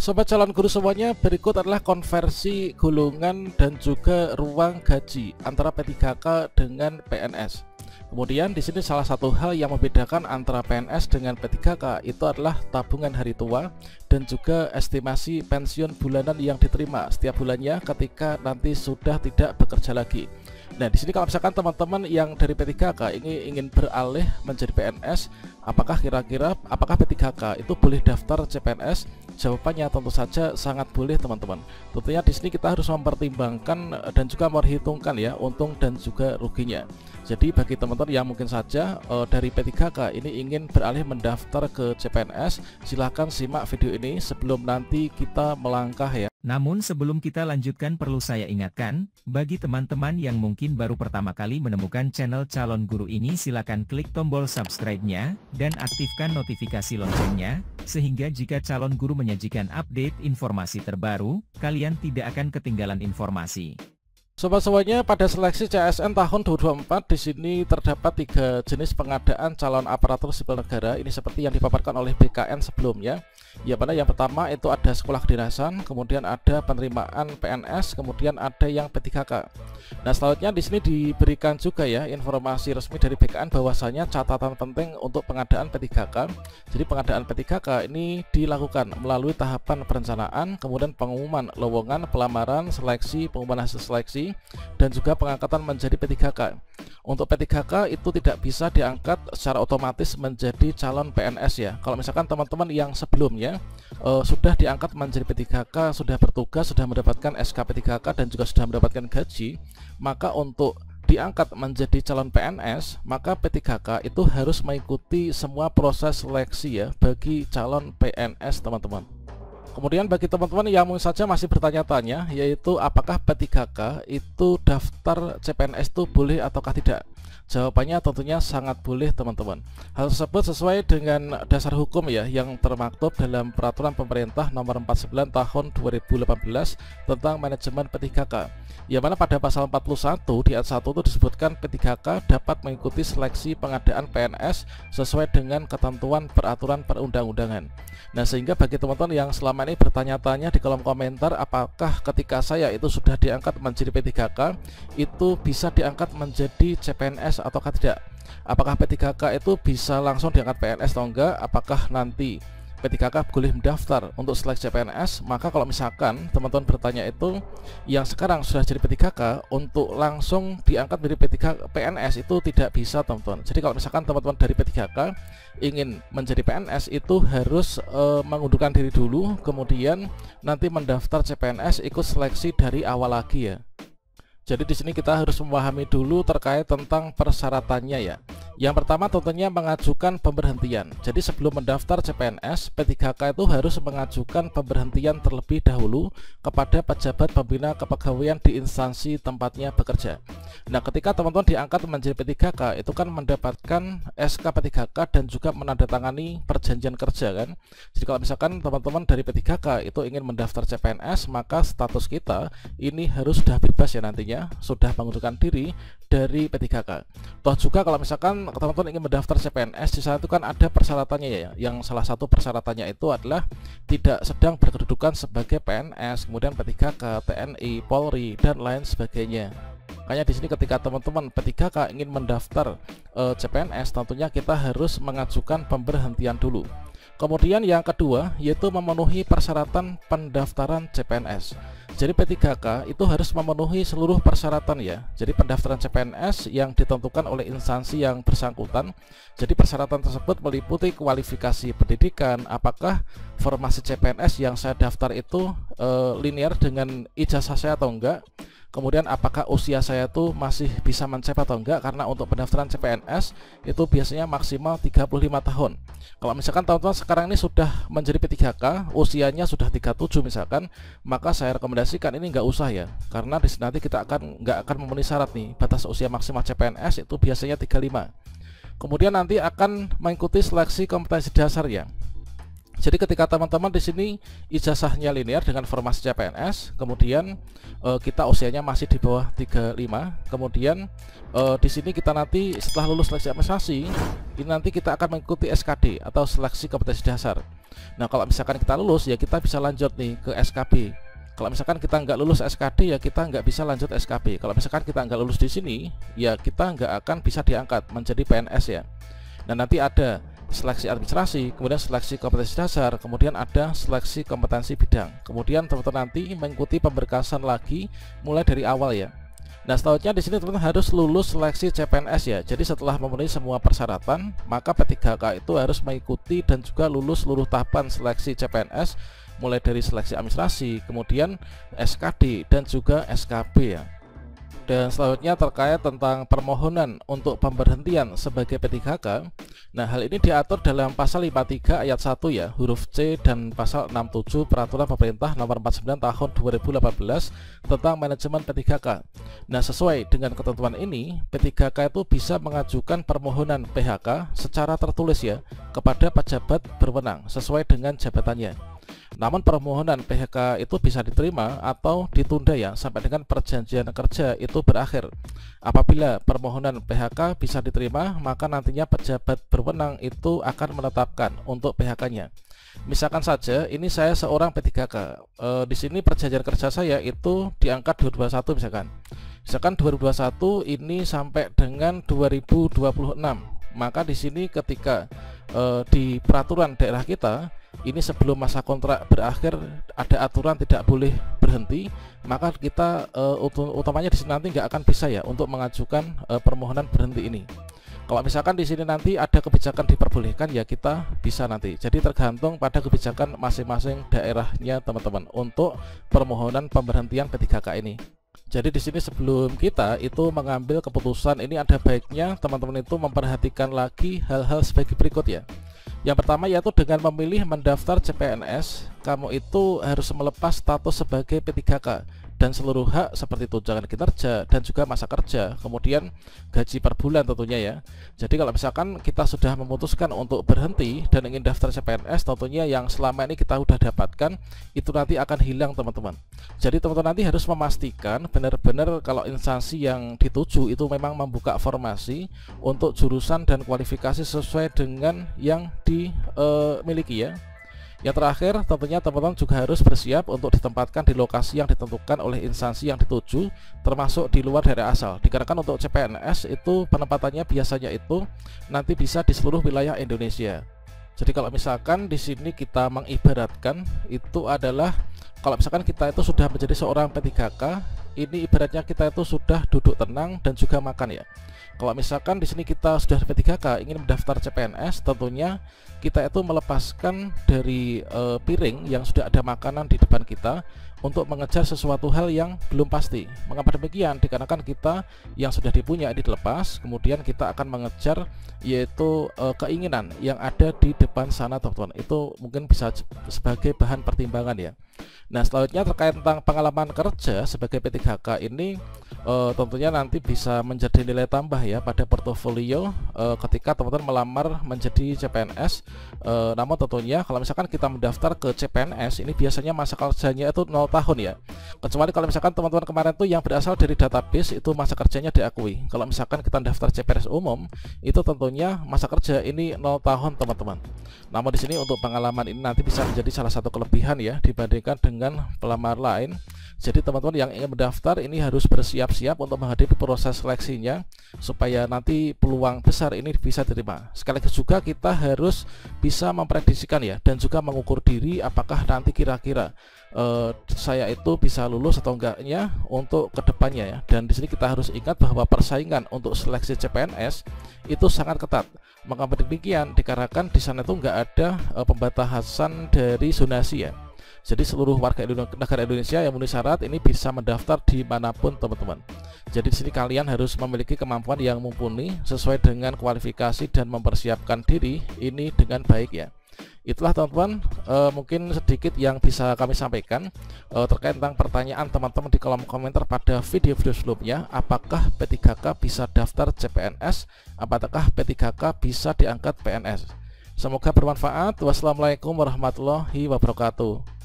Sobat calon guru semuanya, berikut adalah konversi golongan dan juga ruang gaji antara P3K dengan PNS. Kemudian di sini salah satu hal yang membedakan antara PNS dengan P3K itu adalah tabungan hari tua dan juga estimasi pensiun bulanan yang diterima setiap bulannya ketika nanti sudah tidak bekerja lagi. Nah, di sini kalau misalkan teman-teman yang dari P3K ini ingin beralih menjadi PNS, apakah P3K itu boleh daftar CPNS? Jawabannya tentu saja sangat boleh, teman-teman. Tentunya di sini kita harus mempertimbangkan dan juga memperhitungkan ya untung dan juga ruginya. Jadi bagi teman-teman yang mungkin saja dari P3K ini ingin beralih mendaftar ke CPNS, silahkan simak video ini sebelum nanti kita melangkah ya. Namun sebelum kita lanjutkan perlu saya ingatkan, bagi teman-teman yang mungkin baru pertama kali menemukan channel Calon Guru ini, silakan klik tombol subscribe-nya dan aktifkan notifikasi loncengnya, sehingga jika Calon Guru menyajikan update informasi terbaru, kalian tidak akan ketinggalan informasi. Sobat semuanya, pada seleksi CASN tahun 2024 di sini terdapat 3 jenis pengadaan calon aparatur sipil negara. Ini seperti yang dipaparkan oleh BKN sebelumnya. Ya, pada yang pertama itu ada sekolah kedinasan, kemudian ada penerimaan PNS, kemudian ada yang P3K. Nah, selanjutnya di sini diberikan juga ya informasi resmi dari BKN bahwasanya catatan penting untuk pengadaan P3K. Jadi pengadaan P3K ini dilakukan melalui tahapan perencanaan, kemudian pengumuman lowongan, pelamaran, seleksi, pengumuman hasil seleksi, dan juga pengangkatan menjadi P3K. Untuk P3K itu tidak bisa diangkat secara otomatis menjadi calon PNS ya. Kalau misalkan teman-teman yang sebelumnya sudah diangkat menjadi P3K, sudah bertugas, sudah mendapatkan SK P3K dan juga sudah mendapatkan gaji, maka untuk diangkat menjadi calon PNS, maka P3K itu harus mengikuti semua proses seleksi ya bagi calon PNS, teman-teman. Kemudian bagi teman-teman yang mungkin saja masih bertanya-tanya, yaitu apakah P3K itu daftar CPNS itu boleh ataukah tidak? Jawabannya tentunya sangat boleh, teman-teman. Hal tersebut sesuai dengan dasar hukum ya yang termaktub dalam Peraturan Pemerintah Nomor 49 Tahun 2018 tentang manajemen P3K. Yang mana pada pasal 41 di ayat 1 itu disebutkan P3K dapat mengikuti seleksi pengadaan PNS sesuai dengan ketentuan peraturan perundang-undangan. Nah, sehingga bagi teman-teman yang selama ini bertanya-tanya di kolom komentar apakah ketika saya itu sudah diangkat menjadi P3K itu bisa diangkat menjadi CPNS ataukah tidak? Apakah P3K itu bisa langsung diangkat PNS atau enggak? Apakah nanti P3K boleh mendaftar untuk seleksi CPNS? Maka kalau misalkan teman-teman bertanya itu yang sekarang sudah jadi P3K untuk langsung diangkat menjadi P3K PNS itu tidak bisa, teman-teman. Jadi kalau misalkan teman-teman dari P3K ingin menjadi PNS itu harus mengundurkan diri dulu, kemudian nanti mendaftar CPNS, ikut seleksi dari awal lagi ya. Jadi di sini kita harus memahami dulu terkait tentang persyaratannya ya. Yang pertama tentunya mengajukan pemberhentian. Jadi sebelum mendaftar CPNS, P3K itu harus mengajukan pemberhentian terlebih dahulu kepada pejabat pembina kepegawaian di instansi tempatnya bekerja. Nah, ketika teman-teman diangkat menjadi P3K itu kan mendapatkan SK P3K dan juga menandatangani perjanjian kerja kan. Jadi kalau misalkan teman-teman dari P3K itu ingin mendaftar CPNS, maka status kita ini harus sudah bebas ya nantinya, sudah mengundurkan diri dari P3K. Toh juga kalau misalkan teman-teman ingin mendaftar CPNS, di sana itu kan ada persyaratannya ya. Yang salah satu persyaratannya itu adalah tidak sedang berkedudukan sebagai PNS, kemudian P3K, TNI, Polri dan lain sebagainya. Makanya di sini ketika teman-teman P3K ingin mendaftar CPNS, tentunya kita harus mengajukan pemberhentian dulu. Kemudian yang kedua yaitu memenuhi persyaratan pendaftaran CPNS. Jadi P3K itu harus memenuhi seluruh persyaratan ya. Jadi pendaftaran CPNS yang ditentukan oleh instansi yang bersangkutan. Jadi persyaratan tersebut meliputi kualifikasi pendidikan, apakah formasi CPNS yang saya daftar itu linear dengan ijazah saya atau enggak. Kemudian apakah usia saya tuh masih bisa mencapai atau enggak, karena untuk pendaftaran CPNS itu biasanya maksimal 35 tahun. Kalau misalkan teman-teman sekarang ini sudah menjadi P3K, usianya sudah 37 misalkan, maka saya rekomendasikan ini enggak usah ya, karena di nanti kita enggak akan memenuhi syarat nih. Batas usia maksimal CPNS itu biasanya 35. Kemudian nanti akan mengikuti seleksi kompetensi dasar ya. Jadi ketika teman-teman di sini ijazahnya linear dengan formasi CPNS, kemudian kita usianya masih di bawah 35, kemudian di sini kita nanti setelah lulus seleksi administrasi, ini nanti kita akan mengikuti SKD atau seleksi kompetensi dasar. Nah, kalau misalkan kita lulus ya kita bisa lanjut nih ke SKB. Kalau misalkan kita nggak lulus SKD ya kita nggak bisa lanjut SKB. Kalau misalkan kita nggak lulus di sini ya kita nggak akan bisa diangkat menjadi PNS ya. Dan nanti ada seleksi administrasi, kemudian seleksi kompetensi dasar, kemudian ada seleksi kompetensi bidang. Kemudian teman-teman nanti mengikuti pemberkasan lagi mulai dari awal ya. Nah, selanjutnya di sini teman-teman harus lulus seleksi CPNS ya. Jadi setelah memenuhi semua persyaratan, maka P3K itu harus mengikuti dan juga lulus seluruh tahapan seleksi CPNS mulai dari seleksi administrasi, kemudian SKD dan juga SKB ya. Dan selanjutnya terkait tentang permohonan untuk pemberhentian sebagai P3K. Nah, hal ini diatur dalam pasal 53 ayat 1 ya, huruf C, dan pasal 67 Peraturan Pemerintah Nomor 49 Tahun 2018 tentang manajemen P3K. Nah, sesuai dengan ketentuan ini, P3K itu bisa mengajukan permohonan PHK secara tertulis ya kepada pejabat berwenang sesuai dengan jabatannya. Namun permohonan PHK itu bisa diterima atau ditunda ya sampai dengan perjanjian kerja itu berakhir. Apabila permohonan PHK bisa diterima, maka nantinya pejabat berwenang itu akan menetapkan untuk PHK-nya. Misalkan saja ini saya seorang P3K. Di sini perjanjian kerja saya itu diangkat 2021 misalkan. Misalkan 2021 ini sampai dengan 2026. Maka di sini ketika di peraturan daerah kita ini sebelum masa kontrak berakhir ada aturan tidak boleh berhenti, maka kita utamanya di sini nanti nggak akan bisa ya untuk mengajukan permohonan berhenti ini. Kalau misalkan di sini nanti ada kebijakan diperbolehkan ya kita bisa nanti. Jadi tergantung pada kebijakan masing-masing daerahnya teman-teman untuk permohonan pemberhentian P3K ini. Jadi di sini sebelum kita itu mengambil keputusan ini ada baiknya teman-teman itu memperhatikan lagi hal-hal sebagai berikut ya. Yang pertama yaitu dengan memilih mendaftar CPNS, kamu itu harus melepas status sebagai P3K dan seluruh hak seperti tunjangan kinerja dan juga masa kerja, kemudian gaji per bulan tentunya ya. Jadi kalau misalkan kita sudah memutuskan untuk berhenti dan ingin daftar CPNS, tentunya yang selama ini kita sudah dapatkan itu nanti akan hilang teman-teman. Jadi teman-teman nanti harus memastikan benar-benar kalau instansi yang dituju itu memang membuka formasi untuk jurusan dan kualifikasi sesuai dengan yang dimiliki ya. Yang terakhir tentunya teman-teman juga harus bersiap untuk ditempatkan di lokasi yang ditentukan oleh instansi yang dituju, termasuk di luar daerah asal. Dikarenakan untuk CPNS itu penempatannya biasanya itu nanti bisa di seluruh wilayah Indonesia. Jadi kalau misalkan di sini kita mengibaratkan itu adalah kalau misalkan kita itu sudah menjadi seorang P3K, ini ibaratnya kita itu sudah duduk tenang dan juga makan ya. Kalau misalkan di sini kita sudah P3K ingin mendaftar CPNS, tentunya kita itu melepaskan dari piring yang sudah ada makanan di depan kita untuk mengejar sesuatu hal yang belum pasti. Mengapa demikian? Dikarenakan kita yang sudah dipunya ini dilepas, kemudian kita akan mengejar yaitu keinginan yang ada di depan sana teman-teman. Itu mungkin bisa sebagai bahan pertimbangan ya. Nah, selanjutnya terkait tentang pengalaman kerja sebagai P3K ini tentunya nanti bisa menjadi nilai tambah ya pada portofolio ketika teman-teman melamar menjadi CPNS. Namun tentunya kalau misalkan kita mendaftar ke CPNS ini biasanya masa kerjanya itu 0 tahun ya. Kecuali kalau misalkan teman-teman kemarin tuh yang berasal dari database itu masa kerjanya diakui. Kalau misalkan kita daftar CPNS umum itu tentunya masa kerja ini 0 tahun teman-teman. Namun di sini untuk pengalaman ini nanti bisa menjadi salah satu kelebihan ya dibandingkan dengan pelamar lain. Jadi teman-teman yang ingin mendaftar ini harus bersiap-siap untuk menghadapi proses seleksinya supaya nanti peluang besar ini bisa diterima. Sekaligus juga kita harus bisa memprediksikan ya dan juga mengukur diri apakah nanti kira-kira saya itu bisa lulus atau enggaknya untuk kedepannya ya. Dan di sini kita harus ingat bahwa persaingan untuk seleksi CPNS itu sangat ketat. Mengapa demikian? Dikarenakan di sana itu enggak ada pembatasan dari zonasi ya. Jadi seluruh warga negara Indonesia yang memenuhi syarat ini bisa mendaftar dimanapun teman-teman. Jadi di sini kalian harus memiliki kemampuan yang mumpuni sesuai dengan kualifikasi dan mempersiapkan diri ini dengan baik ya. Itulah teman-teman mungkin sedikit yang bisa kami sampaikan terkait tentang pertanyaan teman-teman di kolom komentar pada video-video sebelumnya. Apakah P3K bisa daftar CPNS? Apakah P3K bisa diangkat PNS? Semoga bermanfaat. Wassalamualaikum warahmatullahi wabarakatuh.